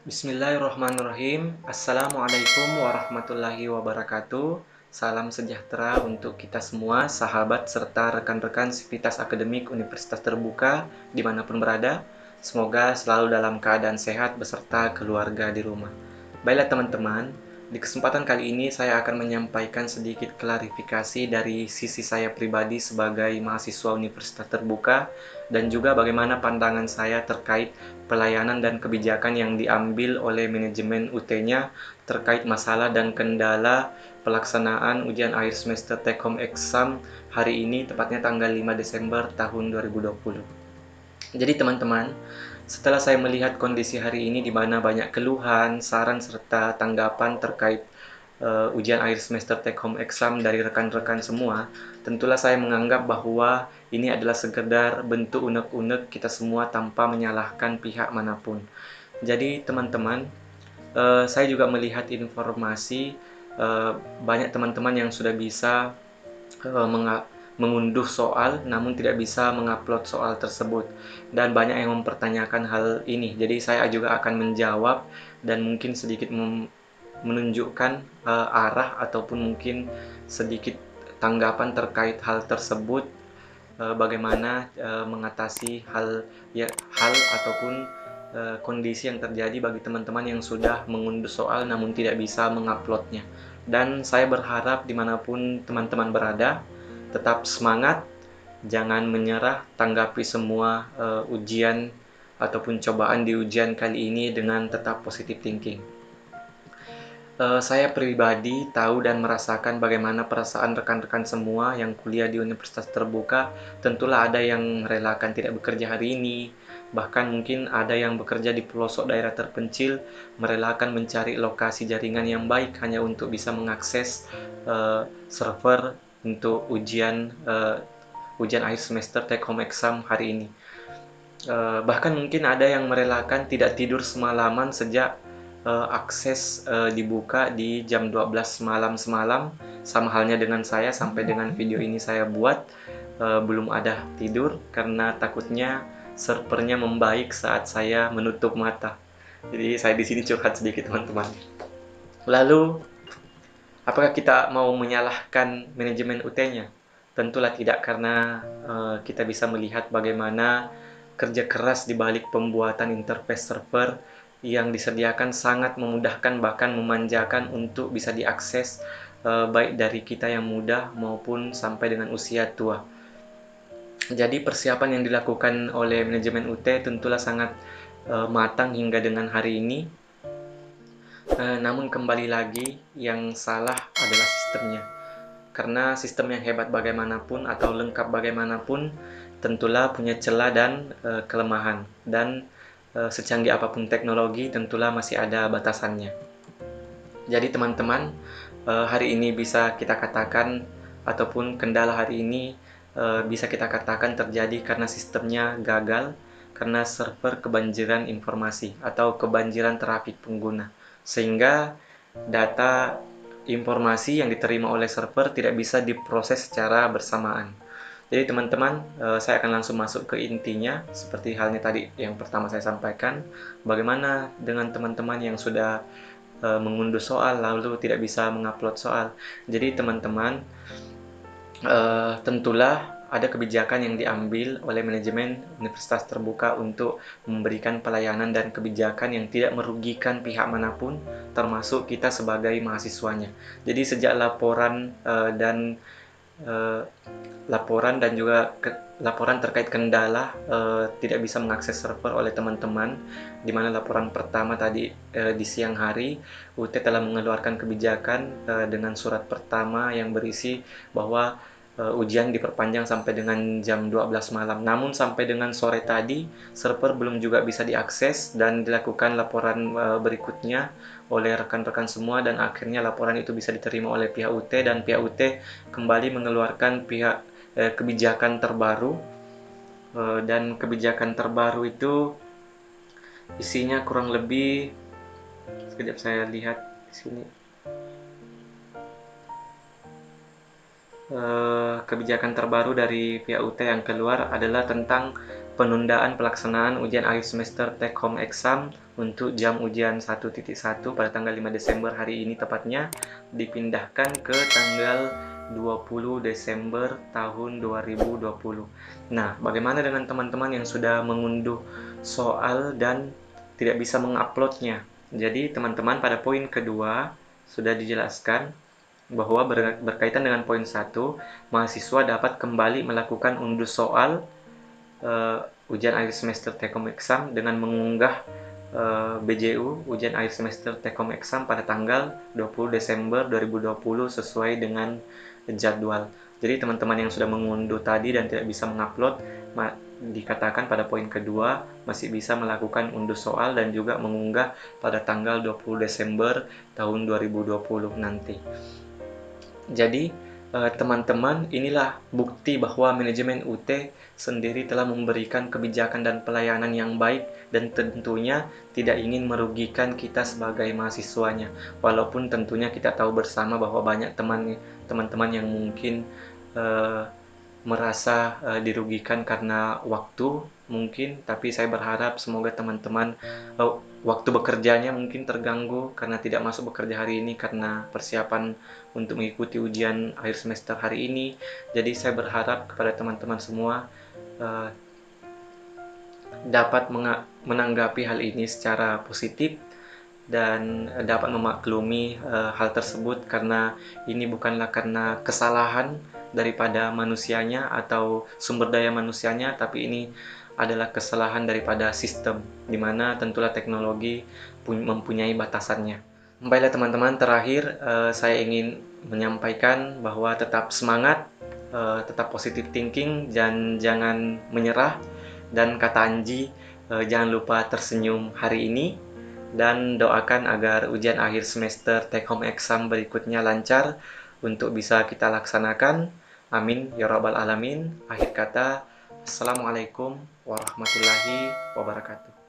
Bismillahirrahmanirrahim. Assalamualaikum warahmatullahi wabarakatuh. Salam sejahtera untuk kita semua, sahabat serta rekan-rekan sivitas akademik Universitas Terbuka dimanapun berada. Semoga selalu dalam keadaan sehat beserta keluarga di rumah. Baiklah teman-teman, di kesempatan kali ini saya akan menyampaikan sedikit klarifikasi dari sisi saya pribadi sebagai mahasiswa Universitas Terbuka dan juga bagaimana pandangan saya terkait pelayanan dan kebijakan yang diambil oleh manajemen UT-nya terkait masalah dan kendala pelaksanaan ujian akhir semester take home exam hari ini, tepatnya tanggal 5 Desember tahun 2020. Jadi teman-teman, setelah saya melihat kondisi hari ini di mana banyak keluhan, saran serta tanggapan terkait ujian akhir semester take home exam dari rekan-rekan semua, tentulah saya menganggap bahwa ini adalah sekedar bentuk unek-unek kita semua tanpa menyalahkan pihak manapun. Jadi teman-teman, saya juga melihat informasi banyak teman-teman yang sudah bisa mengunduh soal namun tidak bisa mengupload soal tersebut, dan banyak yang mempertanyakan hal ini. Jadi saya juga akan menjawab dan mungkin sedikit menunjukkan arah ataupun mungkin sedikit tanggapan terkait hal tersebut, bagaimana mengatasi hal ataupun kondisi yang terjadi bagi teman-teman yang sudah mengunduh soal namun tidak bisa menguploadnya. Dan saya berharap dimanapun teman-teman berada, tetap semangat, jangan menyerah, tanggapi semua ujian ataupun cobaan di ujian kali ini dengan tetap positive thinking. Saya pribadi tahu dan merasakan bagaimana perasaan rekan-rekan semua yang kuliah di Universitas Terbuka. Tentulah ada yang merelakan tidak bekerja hari ini, bahkan mungkin ada yang bekerja di pelosok daerah terpencil, merelakan mencari lokasi jaringan yang baik hanya untuk bisa mengakses server untuk ujian akhir semester take home exam hari ini. Bahkan mungkin ada yang merelakan tidak tidur semalaman sejak akses dibuka di jam 12 malam semalam, sama halnya dengan saya. Sampai dengan video ini saya buat, belum ada tidur karena takutnya servernya membaik saat saya menutup mata. Jadi saya di sini curhat sedikit teman-teman. Lalu, apakah kita mau menyalahkan manajemen UT-nya? Tentulah tidak, karena kita bisa melihat bagaimana kerja keras di balik pembuatan interface server yang disediakan sangat memudahkan bahkan memanjakan untuk bisa diakses baik dari kita yang muda maupun sampai dengan usia tua. Jadi persiapan yang dilakukan oleh manajemen UT tentulah sangat matang hingga dengan hari ini. Namun kembali lagi, yang salah adalah sistemnya. Karena sistem yang hebat bagaimanapun atau lengkap bagaimanapun, tentulah punya celah dan kelemahan. Dan secanggih apapun teknologi, tentulah masih ada batasannya. Jadi teman-teman, hari ini bisa kita katakan, ataupun kendala hari ini bisa kita katakan terjadi karena sistemnya gagal, karena server kebanjiran informasi atau kebanjiran trafik pengguna, sehingga data informasi yang diterima oleh server tidak bisa diproses secara bersamaan. Jadi teman-teman, saya akan langsung masuk ke intinya, seperti halnya tadi yang pertama saya sampaikan, bagaimana dengan teman-teman yang sudah mengunduh soal lalu tidak bisa mengupload soal. Jadi teman-teman, tentulah ada kebijakan yang diambil oleh manajemen Universitas Terbuka untuk memberikan pelayanan dan kebijakan yang tidak merugikan pihak manapun, termasuk kita sebagai mahasiswanya. Jadi sejak eh, laporan dan juga laporan terkait kendala tidak bisa mengakses server oleh teman-teman, di mana laporan pertama tadi di siang hari UT telah mengeluarkan kebijakan dengan surat pertama yang berisi bahwa ujian diperpanjang sampai dengan jam 12 malam. Namun sampai dengan sore tadi server belum juga bisa diakses dan dilakukan laporan berikutnya oleh rekan-rekan semua, dan akhirnya laporan itu bisa diterima oleh pihak UT dan pihak UT kembali mengeluarkan kebijakan terbaru. Dan kebijakan terbaru itu isinya kurang lebih, sekejap saya lihat di sini. Kebijakan terbaru dari pihak UT yang keluar adalah tentang penundaan pelaksanaan ujian akhir semester take home exam untuk jam ujian 1.1 pada tanggal 5 Desember hari ini tepatnya dipindahkan ke tanggal 20 Desember tahun 2020. Nah, bagaimana dengan teman-teman yang sudah mengunduh soal dan tidak bisa menguploadnya? Jadi, teman-teman pada poin kedua sudah dijelaskan bahwa berkaitan dengan poin 1, mahasiswa dapat kembali melakukan unduh soal ujian akhir semester take home exam dengan mengunggah BJU ujian akhir semester take home exam pada tanggal 20 Desember 2020 sesuai dengan jadwal. Jadi teman-teman yang sudah mengunduh tadi dan tidak bisa mengupload, dikatakan pada poin kedua masih bisa melakukan unduh soal dan juga mengunggah pada tanggal 20 Desember tahun 2020 nanti. Jadi teman-teman, inilah bukti bahwa manajemen UT sendiri telah memberikan kebijakan dan pelayanan yang baik dan tentunya tidak ingin merugikan kita sebagai mahasiswanya. Walaupun tentunya kita tahu bersama bahwa banyak teman-teman yang mungkin merasa dirugikan karena waktu mungkin, tapi saya berharap semoga teman-teman waktu bekerjanya mungkin terganggu karena tidak masuk bekerja hari ini karena persiapan untuk mengikuti ujian akhir semester hari ini. Jadi saya berharap kepada teman-teman semua dapat menanggapi hal ini secara positif dan dapat memaklumi hal tersebut karena ini bukanlah karena kesalahan daripada manusianya atau sumber daya manusianya, tapi ini adalah kesalahan daripada sistem, di mana tentulah teknologi mempunyai batasannya. Baiklah teman-teman, terakhir saya ingin menyampaikan bahwa tetap semangat, tetap positive thinking, dan jangan menyerah, dan kata Anji, jangan lupa tersenyum hari ini, dan doakan agar ujian akhir semester take home exam berikutnya lancar untuk bisa kita laksanakan. Amin ya rabbal alamin. Akhir kata, Assalamualaikum warahmatullahi wabarakatuh.